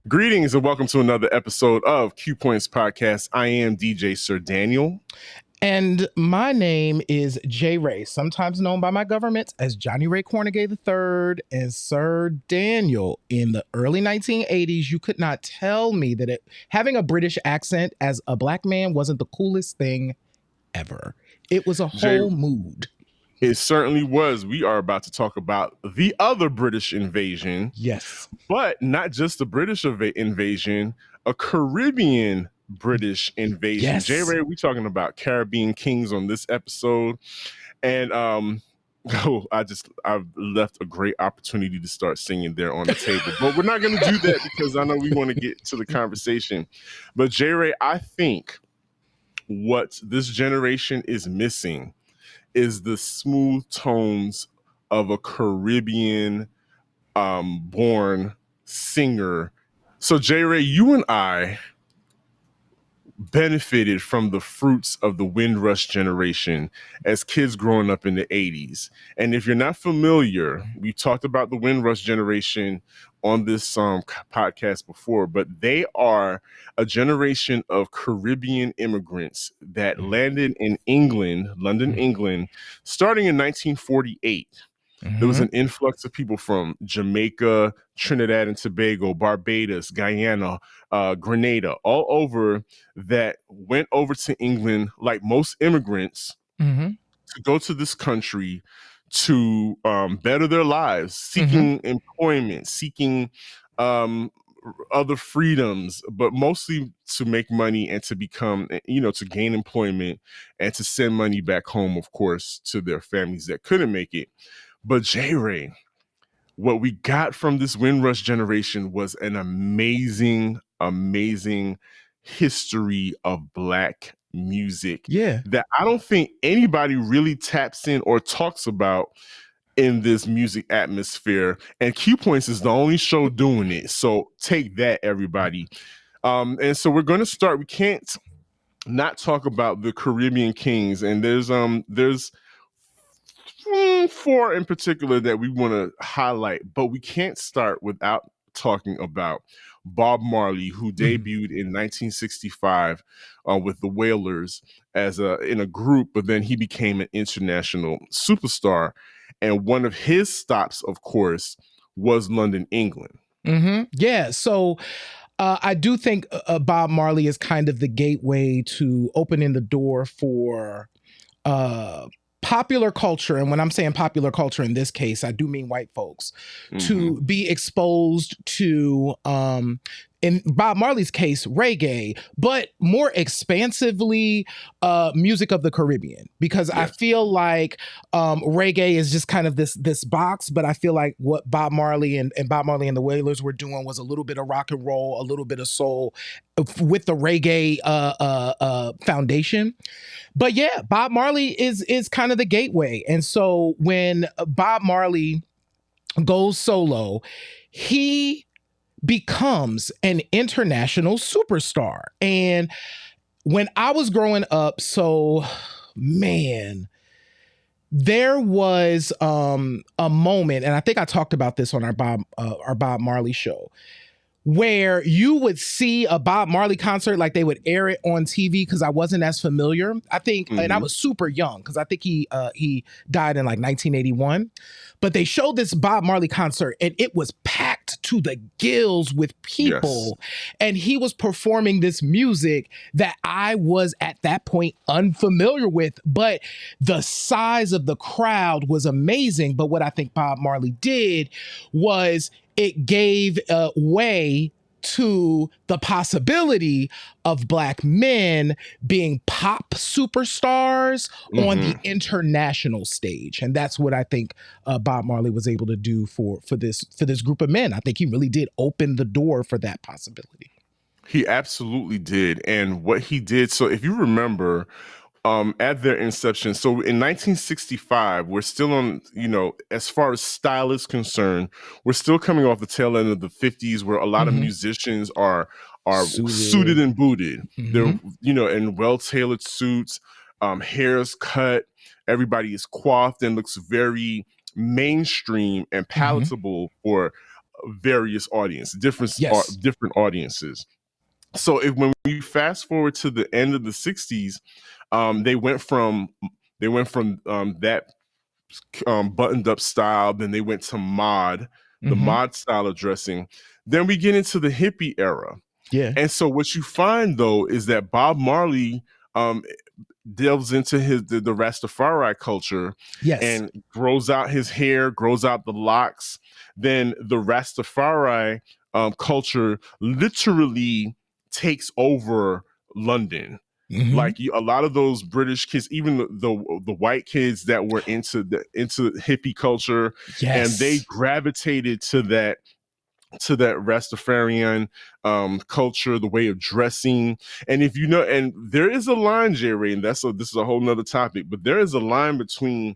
Greetings and welcome to another episode of Q Points Podcast. I am DJ Sir Daniel. And my name is J. Ray, sometimes known by my government as Johnny Ray Cornegay III and Sir Daniel. In the early 1980s, you could not tell me that having a British accent as a black man wasn't the coolest thing ever. It was a whole mood. It certainly was. We are about to talk about the other British invasion. Yes. But not just the British invasion, a Caribbean British invasion. Yes. J. Ray, we're talking about Caribbean kings on this episode. And I've left a great opportunity to start singing there on the table. But we're not going to do that because I know we want to get to the conversation. But J. Ray, I think what this generation is missing is the smooth tones of a Caribbean born singer. So J. Ray, you and I benefited from the fruits of the Windrush generation as kids growing up in the 80s. And if you're not familiar, we talked about the Windrush generation on this podcast before, but they are a generation of Caribbean immigrants that landed in England, London, England, starting in 1948. There was an influx of people from Jamaica, Trinidad and Tobago, Barbados, Guyana, Grenada, all over that went over to England, like most immigrants, to go to this country to better their lives, seeking employment, seeking other freedoms, but mostly to make money and to become, to gain employment and to send money back home, of course, to their families that couldn't make it. But J. Ray, what we got from this Windrush generation was an amazing, amazing history of Black music that I don't think anybody really taps in or talks about in this music atmosphere. And Q Points is the only show doing it. So take that, everybody. And so we're going to start. We can't not talk about the Caribbean Kings. And there's four in particular that we want to highlight, but we can't start without talking about Bob Marley, who debuted in 1965 with the Wailers in a group, but then he became an international superstar. And one of his stops, of course, was London, England. Yeah. So I do think Bob Marley is kind of the gateway to opening the door for popular culture, and when I'm saying popular culture in this case, I do mean white folks, to be exposed to, in Bob Marley's case, reggae, but more expansively, music of the Caribbean, because I feel like reggae is just kind of this box, but I feel like what Bob Marley and Bob Marley and the Wailers were doing was a little bit of rock and roll, a little bit of soul with the reggae foundation. But yeah, Bob Marley is kind of the gateway. And so when Bob Marley goes solo, he becomes an international superstar. And when I was growing up, there was a moment, and I think I talked about this on our Bob Marley show, where you would see a Bob Marley concert, like they would air it on TV, because I wasn't as familiar. I think, and I was super young, because I think he died in like 1981. But they showed this Bob Marley concert, and it was packed to the gills with people. Yes. And he was performing this music that I was at that point unfamiliar with. But the size of the crowd was amazing. But what I think Bob Marley did was it gave way to the possibility of Black men being pop superstars on the international stage. And that's what I think Bob Marley was able to do for this group of men. I think he really did open the door for that possibility. He absolutely did. And what he did, so if you remember, at their inception, so in 1965, we're still on, as far as style is concerned, we're still coming off the tail end of the 50s, where a lot of musicians are suited and booted. They're, in well-tailored suits, hair's cut, everybody is coiffed and looks very mainstream and palatable for various audience, Yes. different audiences. So when we fast forward to the end of the 60s, they went from that buttoned up style, then they went to the mod style of dressing. Then we get into the hippie era. Yeah. And so what you find though is that Bob Marley delves into the Rastafari culture, Yes. and grows out his hair, grows out the locks. Then the Rastafari culture literally takes over London. Like a lot of those British kids, even the white kids that were into hippie culture, Yes. and they gravitated to that Rastafarian culture, the way of dressing. And if you know, and there is a line, Jerry, and this is a whole nother topic, but there is a line between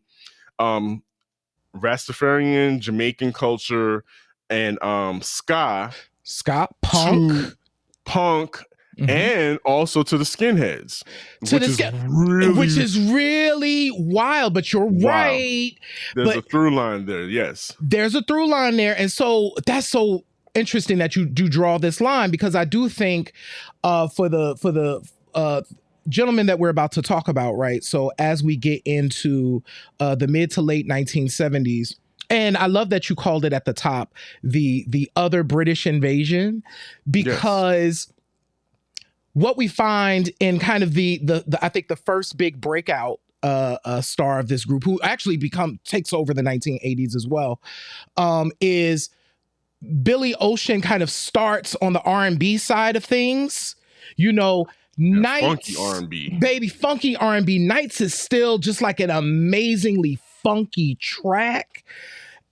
Rastafarian Jamaican culture and ska punk, and also to the skinheads, which is really wild. But you're right. There's a through line there. Yes, there's a through line there, and so that's so interesting that you do draw this line, because I do think for the gentleman that we're about to talk about, right? So as we get into the mid to late 1970s. And I love that you called it at the top, the other British invasion, because what we find in kind of the I think the first big breakout star of this group, who actually takes over the 1980s as well, is Billy Ocean. Kind of starts on the R&B side of things, Nights, funky R&B, baby, funky R&B. Nights is still just like an amazingly funky track.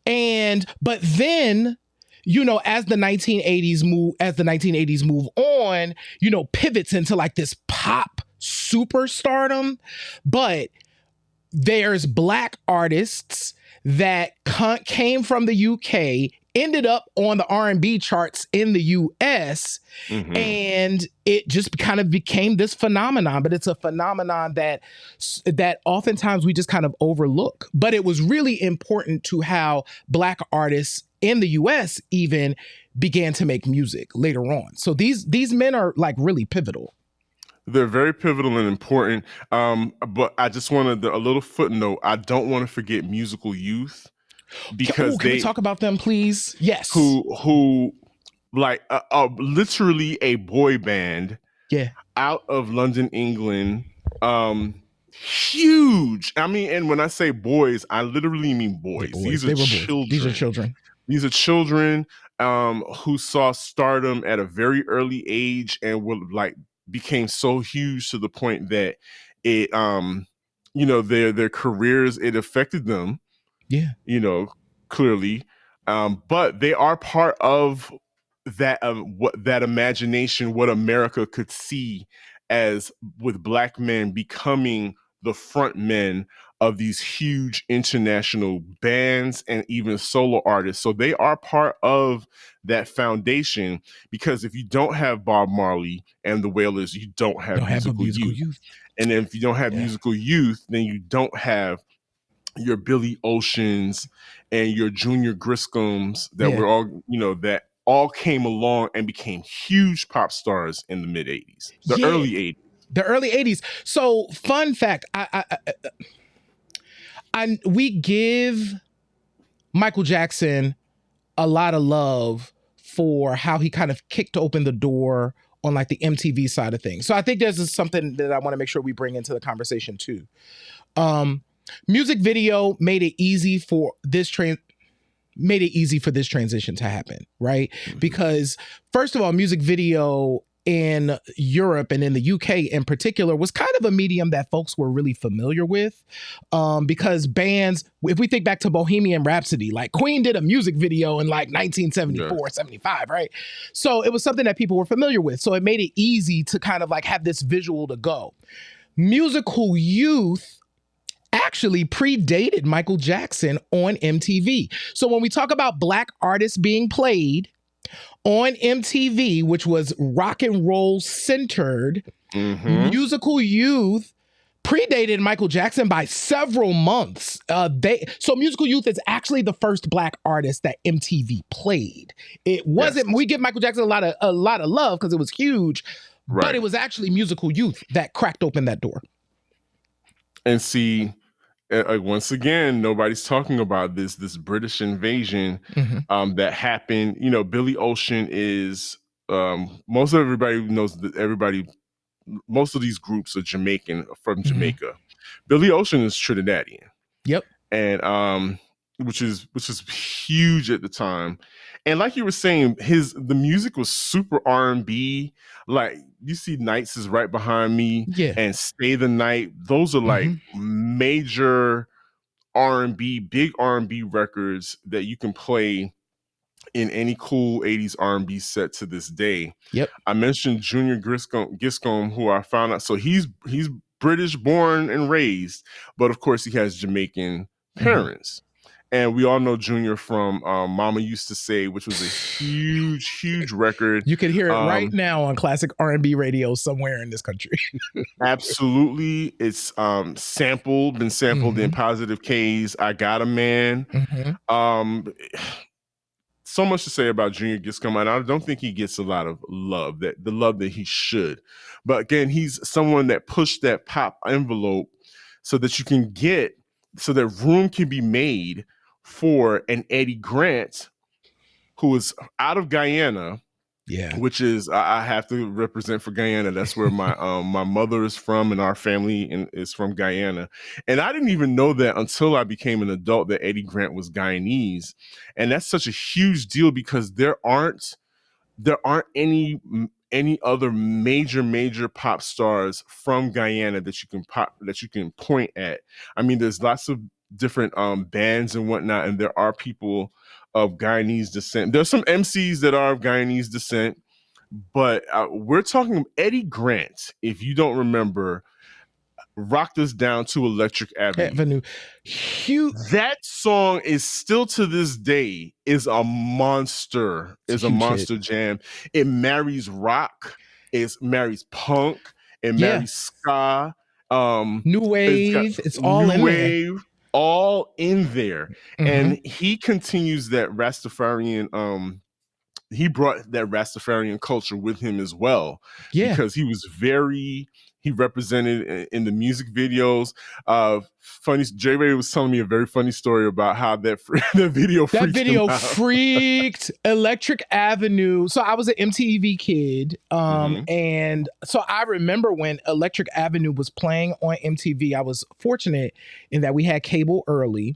But then, as the 1980s move on, pivots into like this pop superstardom. But there's Black artists that came from the UK, ended up on the R&B charts in the US, and it just kind of became this phenomenon. But it's a phenomenon that oftentimes we just kind of overlook. But it was really important to how Black artists in the US even began to make music later on. So these men are like really pivotal. They're very pivotal and important. But I just wanted a little footnote. I don't want to forget Musical Youth, because can we talk about them, please? Yes. Who like literally a boy band, out of London, England. Huge. I mean, and when I say boys, I literally mean boys. These are children. These are children who saw stardom at a very early age, and became so huge to the point that it their careers, it affected them. Clearly. But they are part of that that imagination, what America could see as with Black men becoming the front men of these huge international bands and even solo artists. So they are part of that foundation, because if you don't have Bob Marley and the Wailers, you don't have musical youth. And if you don't have musical youth, then you don't have your Billy Oceans and your Junior Griscoms that were all, that all came along and became huge pop stars in the mid 80s, early 80s. The early 80s. So fun fact, we give Michael Jackson a lot of love for how he kind of kicked open the door on like the MTV side of things. So I think there's something that I want to make sure we bring into the conversation too. Music video made it easy for this transition to happen, right? Because first of all, music video in Europe and in the UK in particular was kind of a medium that folks were really familiar with, because bands, if we think back to Bohemian Rhapsody, like Queen did a music video in like 1974, 75, right? So it was something that people were familiar with. So it made it easy to kind of like have this visual to go. Musical Youth actually predated Michael Jackson on MTV. So when we talk about Black artists being played on MTV, which was rock and roll centered, Musical Youth predated Michael Jackson by several months. So Musical Youth is actually the first Black artist that MTV played. It wasn't. Yes. We give Michael Jackson a lot of love because it was huge, Right. but it was actually Musical Youth that cracked open that door. And see, once again, nobody's talking about this British invasion that happened. You know, Billy Ocean is most of everybody knows that most of these groups are Jamaican from Jamaica. Billy Ocean is Trinidadian. Yep. And which is huge at the time. And like you were saying, the music was super R&B. Like you see Nights is right behind me, and Stay the Night. Those are like major R&B, big R&B records that you can play in any cool 80s R&B set to this day. Yep. I mentioned Junior Giscombe, who I found out. So he's British born and raised, but of course he has Jamaican parents. And we all know Junior from Mama Used to Say, which was a huge record. You can hear it right now on classic R&B radio somewhere in this country. Absolutely. It's been sampled in Positive K's I Got a Man. So much to say about Junior Giscombe, and I don't think he gets a lot of love, the love that he should. But again, he's someone that pushed that pop envelope so that room can be made for an Eddie Grant, who is out of Guyana. Yeah, which is I have to represent for Guyana. That's where my my mother is from, and our family is from Guyana. And I didn't even know that until I became an adult that Eddie Grant was Guyanese, and that's such a huge deal because there aren't any other major pop stars from Guyana that you can point at. I mean, there's lots of different bands and whatnot, and there are people of Guyanese descent. There's some MCs that are of Guyanese descent, but we're talking Eddie Grant. If you don't remember, rocked us down to Electric Avenue. That song is still to this day is a monster. Is a monster jam. It marries rock. It marries punk. It marries ska. New wave. It's all in there. All in there. And he continues that Rastafarian he brought that Rastafarian culture with him as well. Because he was he represented in the music videos. Funny, J Ray was telling me a very funny story about how that video freaked Electric Avenue. So I was an MTV kid, and so I remember when Electric Avenue was playing on MTV. I was fortunate in that we had cable early.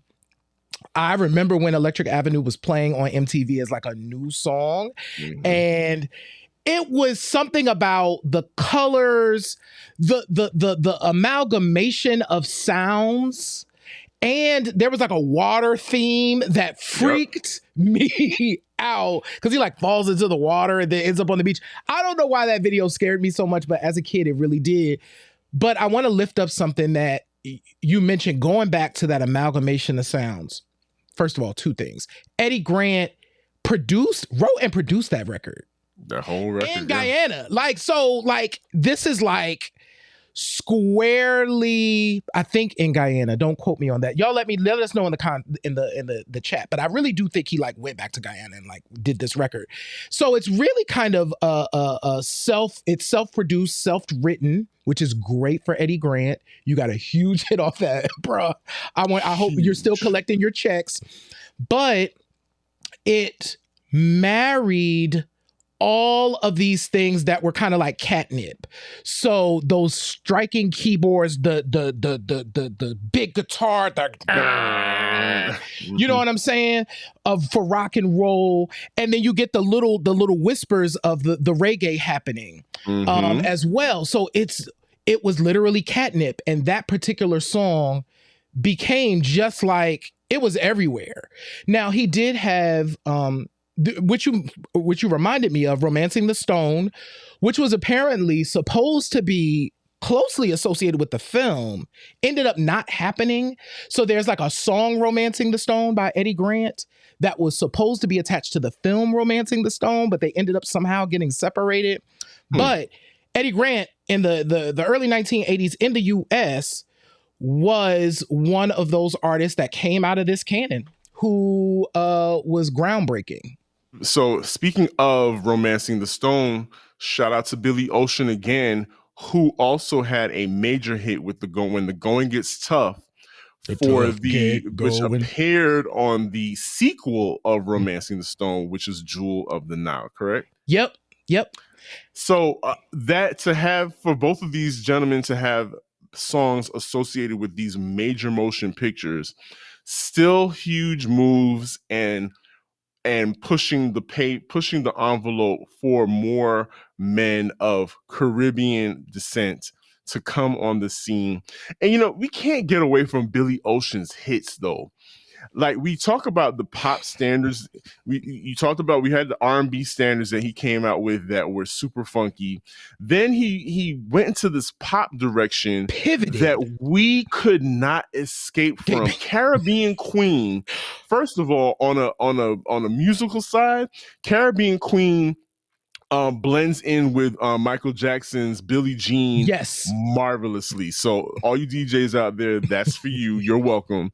I remember when Electric Avenue was playing on MTV as like a new song, and it was something about the colors, the amalgamation of sounds, and there was like a water theme that freaked me out because he like falls into the water and then ends up on the beach. I don't know why that video scared me so much, but as a kid, it really did. But I want to lift up something that you mentioned, going back to that amalgamation of sounds. First of all, two things. Eddie Grant wrote and produced that record. The whole record. In Guyana. This is like squarely, I think, in Guyana. Don't quote me on that. Y'all let us know in the chat. But I really do think he like went back to Guyana and like did this record. So it's really kind of it's self-produced, self-written, which is great for Eddie Grant. You got a huge hit off that, bro. I hope you're still collecting your checks. But it married all of these things that were kind of like catnip. So those striking keyboards, the big guitar, you know what I'm saying? For rock and roll. And then you get the little whispers of the reggae happening as well. So it was literally catnip. And that particular song became just like, it was everywhere. Now he did have, which you reminded me of, Romancing the Stone, which was apparently supposed to be closely associated with the film, ended up not happening. So there's like a song, Romancing the Stone by Eddie Grant, that was supposed to be attached to the film Romancing the Stone, but they ended up somehow getting separated. But Eddie Grant in the early 1980s in the US was one of those artists that came out of this canon who was groundbreaking. So speaking of romancing the stone, shout out to Billy Ocean again, who also had a major hit with when the going gets tough, which appeared on the sequel of Romancing the Stone, which is Jewel of the Nile, correct? Yep. So that to have for both of these gentlemen to have songs associated with these major motion pictures, still huge moves and pushing the envelope for more men of Caribbean descent to come on the scene. And we can't get away from Billy Ocean's hits though. Like we talk about the pop standards, you talked about we had the R&B standards that he came out with that were super funky. Then he went into this pop direction, pivoted, that we could not escape from. Caribbean Queen, first of all, on a musical side, Caribbean Queen blends in with Michael Jackson's Billie Jean marvelously. So all you DJs out there, that's for you. You're welcome.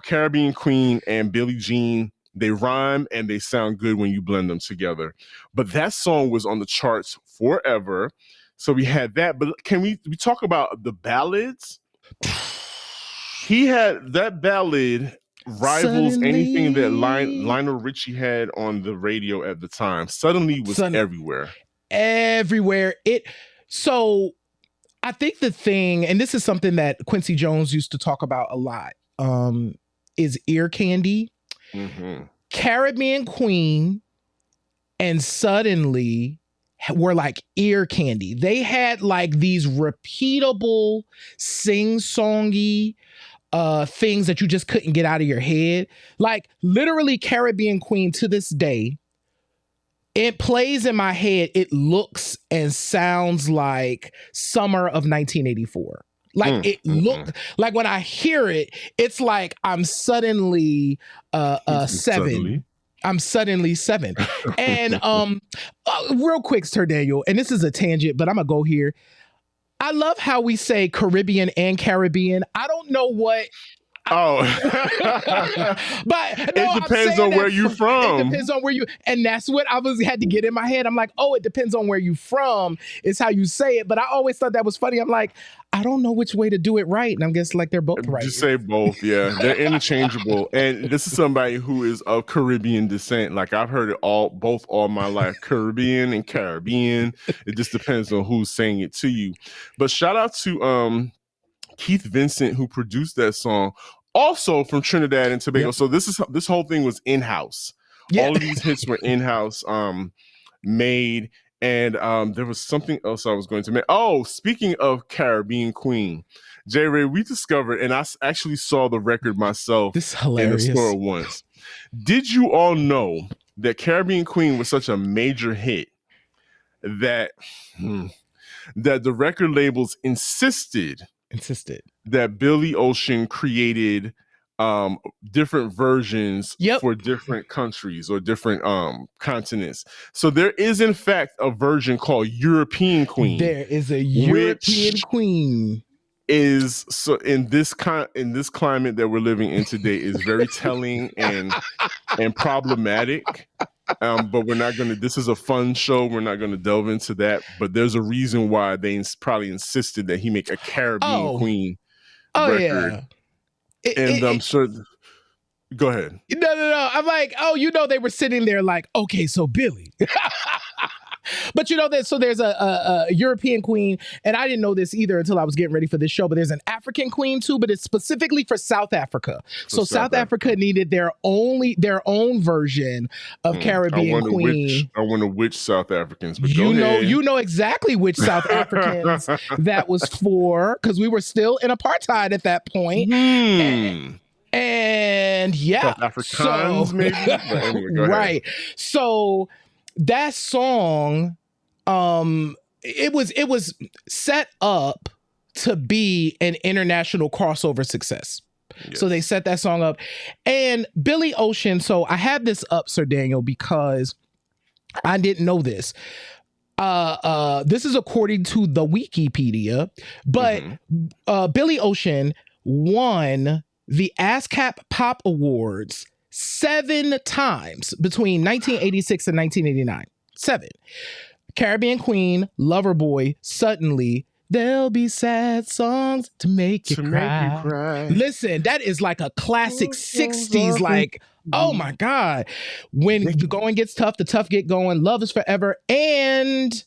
Caribbean Queen and Billie Jean, they rhyme and they sound good when you blend them together. But that song was on the charts forever. So we had that. But can we talk about the ballads? He had that ballad rivals anything that Lionel Richie had on the radio at the time. Suddenly was everywhere. So I think the thing, and this is something that Quincy Jones used to talk about a lot, is ear candy. Mm-hmm. Caribbean Queen and Suddenly were like ear candy. They had like these repeatable sing-songy things that you just couldn't get out of your head. Like literally Caribbean Queen to this day, it plays in my head. It looks and sounds like summer of 1984. Like it looked like when I hear it, it's like I'm suddenly 7. I'm suddenly 7. And real quick, Sir Daniel, and this is a tangent, but I'm gonna go here. I love how we say Caribbean and Caribbean. I don't know what. But it depends on where you're from. It depends on where you, and that's what I had to get in my head. I'm like, oh, it depends on where you from. It's how you say it. But I always thought that was funny. I'm like, I don't know which way to do it right, and I'm guessing like they're both right. Just say both, yeah. They're interchangeable. And this is somebody who is of Caribbean descent. Like I've heard it both all my life, Caribbean and Caribbean. It just depends on who's saying it to you. But shout out to Keith Vincent, who produced that song, also from Trinidad and Tobago. Yep. So this whole thing was in-house. Yeah. All of these hits were in-house made. And there was something else I was going to make. Oh, speaking of Caribbean Queen, J. Ray, we discovered, and I actually saw the record myself in the store once. Did you all know that Caribbean Queen was such a major hit that the record labels insisted that Billy Ocean created different versions for different countries or different continents. So there is in fact a version called European Queen. There is a European Queen. Is so in this climate that we're living in today is very telling and problematic. But we're not gonna. This is a fun show. We're not gonna delve into that. But there's a reason why they probably insisted that he make a Caribbean Queen record. Yeah. And I'm sure. Go ahead. No. I'm like, they were sitting there like, okay, so Billy. But so there's a European Queen, and I didn't know this either until I was getting ready for this show, but there's an African Queen too, but it's specifically for South Africa. So South Africa needed their own version of Caribbean Queen. I wonder which South Africans, but you know exactly which South Africans that was for, because we were still in apartheid at that point. And yeah. South Africans, maybe? But anyway, go ahead. Right. So that song, it was set up to be an international crossover success. Yes. So they set that song up. And Billy Ocean, so I have this up, Sir Daniel, because I didn't know this. This is according to the Wikipedia, but Billy Ocean won the ASCAP Pop Awards 7 times between 1986 and 1989. 7. Caribbean Queen, Loverboy, Suddenly, There'll Be Sad Songs to Make You Cry. Listen, that is like a classic 60s, like, oh my God. When the going gets tough, the tough get going, Love is Forever, and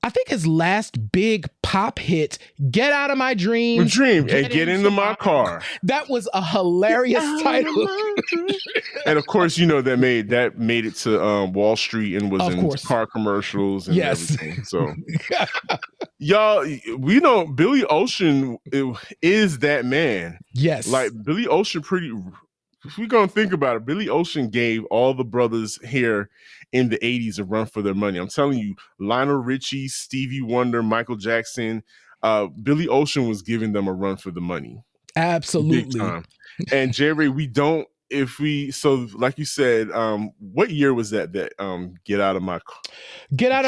I think his last big pop hit, Get Out of My Dreams. Get into my car. That was a hilarious title. And of course, you know, that made it to Wall Street and was in car commercials and everything. So y'all, we know Billy Ocean is that man. Yes. Like Billy Ocean if we're going to think about it, Billy Ocean gave all the brothers here in the 80s a run for their money. I'm telling you, Lionel Richie, Stevie Wonder, Michael Jackson, Billy Ocean was giving them a run for the money. Absolutely. Big time. And Jerry, so like you said, what year was that Get Out of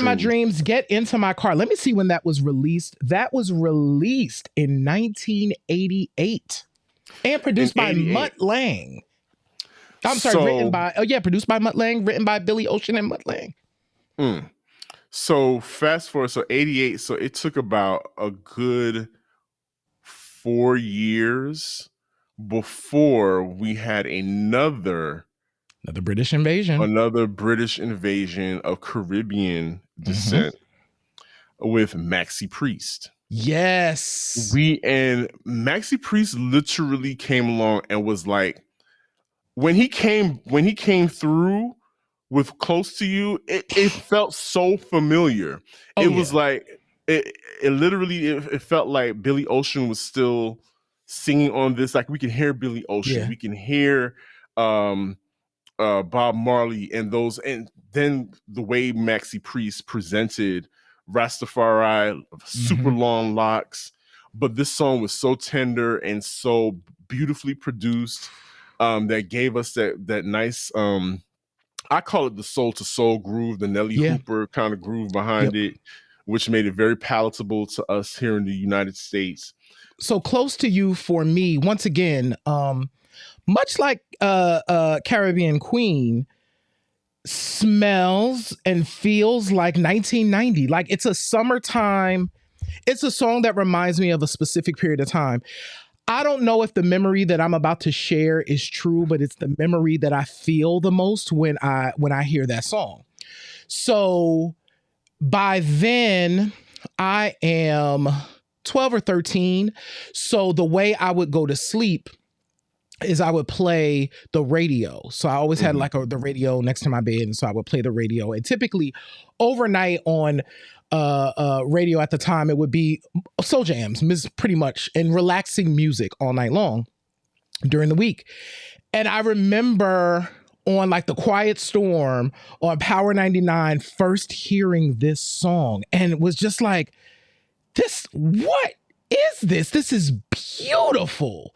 My Dreams, Get Into My Car. Let me see when that was released. That was released in 1988. And produced by Mutt Lange. I'm sorry, produced by Mutt Lange, written by Billy Ocean and Mutt Lange. So fast forward, so 88, so it took about a good 4 years before we had another British invasion. Another British invasion of Caribbean descent with Maxi Priest. Yes. And Maxi Priest literally came along and was like, when he came through with Close to You, it felt so familiar. Was like it literally felt like Billy Ocean was still singing on this. Like we can hear Billy Ocean, we can hear Bob Marley and those, and then the way Maxi Priest presented Rastafari, super long locks, but this song was so tender and so beautifully produced that gave us that nice I call it the soul to soul groove, the Nelly Hooper kind of groove behind it, which made it very palatable to us here in the United States. So Close to You for me, once again, much like Caribbean Queen, smells and feels like 1990. Like it's a summertime. It's a song that reminds me of a specific period of time. I don't know if the memory that I'm about to share is true, but it's the memory that I feel the most when I hear that song. So by then I am 12 or 13. So the way I would go to sleep is I would play the radio. So I always had like the radio next to my bed. And so I would play the radio. And typically overnight on radio at the time, it would be soul jams, pretty much, and relaxing music all night long during the week. And I remember on like the Quiet Storm on Power 99, first hearing this song, and it was just like, what is this? This is beautiful.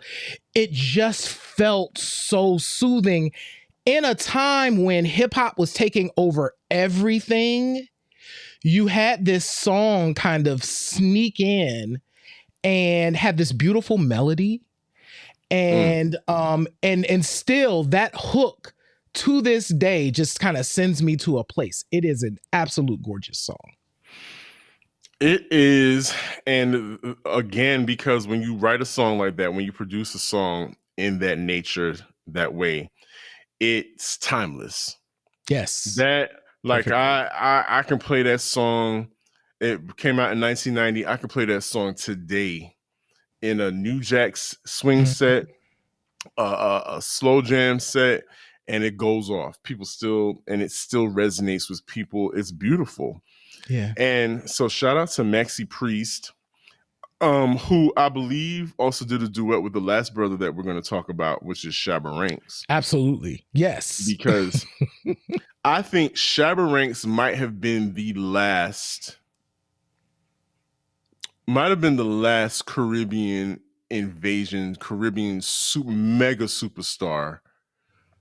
It just felt so soothing in a time when hip hop was taking over everything. You had this song kind of sneak in and have this beautiful melody, and still that hook to this day just kind of sends me to a place. It is an absolute gorgeous song. It is. And again, because when you write a song like that, when you produce a song in that nature, that way, it's timeless. Yes. That, like, I can play that song. It came out in 1990. I can play that song today in a New Jack swing set, a slow jam set, and it goes off. It still resonates with people. It's beautiful. Yeah. And so shout out to Maxi Priest, who I believe also did a duet with the last brother that we're going to talk about, which is Shabba Ranks. Absolutely. Yes. Because I think Shabba Ranks might have been the last Caribbean invasion, Caribbean mega superstar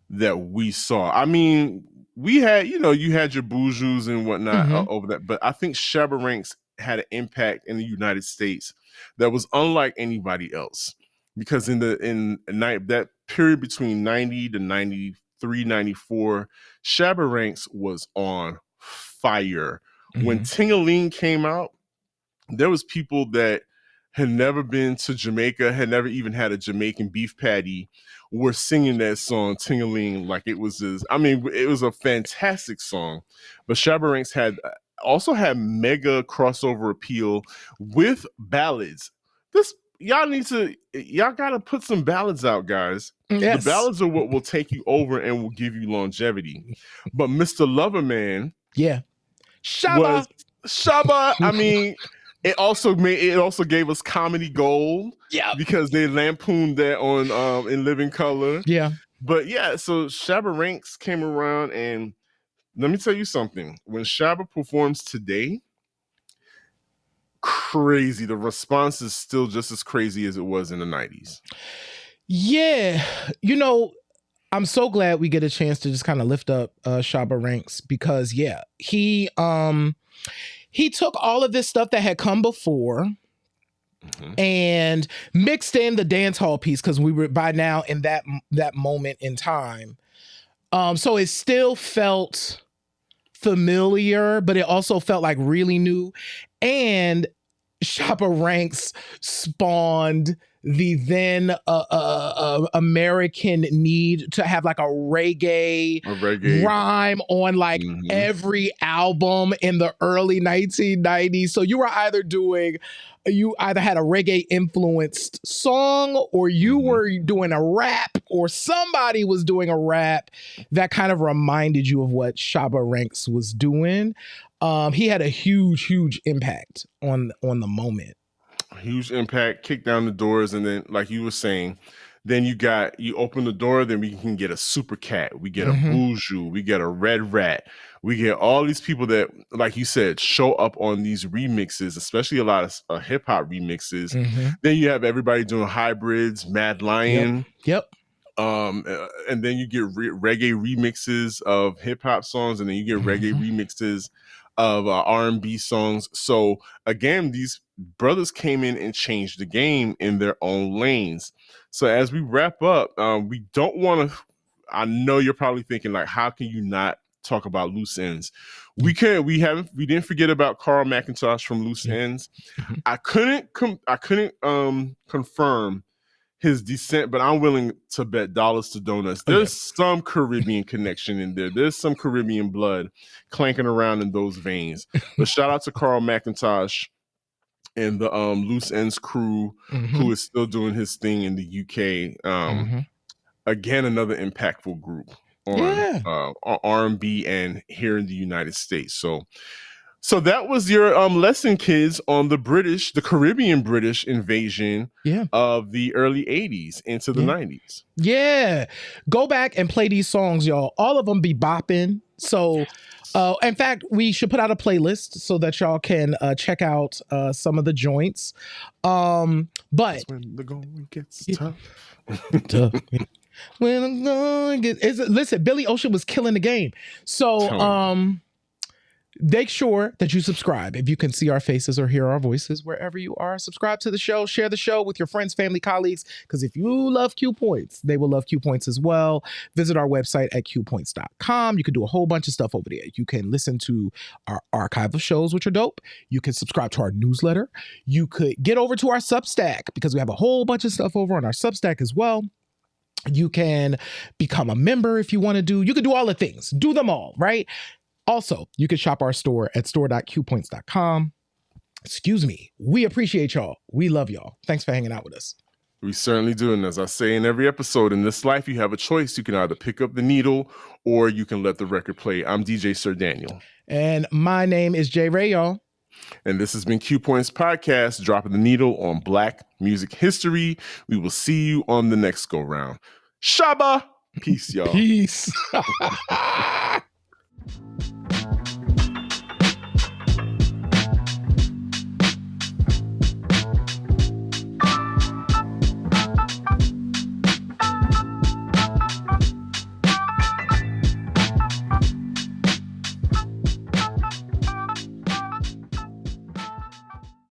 that we saw. I mean, we had, you had your Boujous and whatnot Mm-hmm. over that, but I think Shabba Ranks had an impact in the United States that was unlike anybody else, because in that period between 90 to 93, 94, Shabba Ranks was on fire. When Mm-hmm. Ting-a-ling came out, there was people that had never been to Jamaica, had never even had a Jamaican beef patty, were singing that song Ting-a-ling like it was it was a fantastic song. But Shabba Ranks also had mega crossover appeal with ballads. Y'all gotta put some ballads out, guys. The Yes. ballads are what will take you over and will give you longevity. But Mr. Loverman Yeah. was Shabba. Shabba. It also gave us comedy gold Yeah. because they lampooned that on in Living Color. Yeah. But yeah, so Shabba Ranks came around, and let me tell you something. When Shabba performs today, crazy. The response is still just as crazy as it was in the 90s. Yeah. I'm so glad we get a chance to just kind of lift up Shabba Ranks, because he took all of this stuff that had come before and mixed in the dance hall piece, because we were by now in that moment in time. So it still felt familiar, but it also felt like really new. And Shabba Ranks spawned the then American need to have like a reggae rhyme on like every album in the early 1990s. So you either had a reggae influenced song, or you were doing a rap, or somebody was doing a rap that kind of reminded you of what Shabba Ranks was doing. He had a huge impact on the moment. Huge impact, kick down the doors, and then, like you were saying, then you open the door, then we can get a Super Cat, we get a Boujou, we get a Red Rat, we get all these people that, like you said, show up on these remixes, especially a lot of hip hop remixes. Then you have everybody doing hybrids, Mad Lion. Yep. And then you get reggae remixes of hip hop songs, and then you get reggae remixes of R&B songs. So again, these brothers came in and changed the game in their own lanes. So as we wrap up, we don't want to. I know you're probably thinking, like, how can you not talk about Loose Ends? We didn't forget about Carl McIntosh from Loose Ends. I couldn't confirm his descent, but I'm willing to bet dollars to donuts there's some Caribbean connection in there. There's some Caribbean blood clanking around in those veins. But shout out to Carl McIntosh and the Loose Ends crew, who is still doing his thing in the UK. Again, another impactful group on R&B and here in the United States. So that was your lesson, kids, on the Caribbean British invasion of the early 80s into the 90s. Yeah. Go back and play these songs, y'all. All of them be bopping. So, in fact, we should put out a playlist so that y'all can check out some of the joints. But that's when the going gets tough. When the going gets... Listen, Billy Ocean was killing the game. So, make sure that you subscribe. If you can see our faces or hear our voices wherever you are, subscribe to the show, share the show with your friends, family, colleagues, because if you love Q Points, they will love Q Points as well. Visit our website at qpoints.com. You can do a whole bunch of stuff over there. You can listen to our archive of shows, which are dope. You can subscribe to our newsletter. You could get over to our Substack, because we have a whole bunch of stuff over on our Substack as well. You can become a member if you want to do. You can do all the things. Do them all, right? Also, you can shop our store at store.qpoints.com. Excuse me. We appreciate y'all. We love y'all. Thanks for hanging out with us. We certainly do. And as I say in every episode, in this life, you have a choice. You can either pick up the needle or you can let the record play. I'm DJ Sir Daniel. And my name is J Ray, y'all. And this has been Q Points Podcast, dropping the needle on Black music history. We will see you on the next go round. Shabba. Peace, y'all. Peace.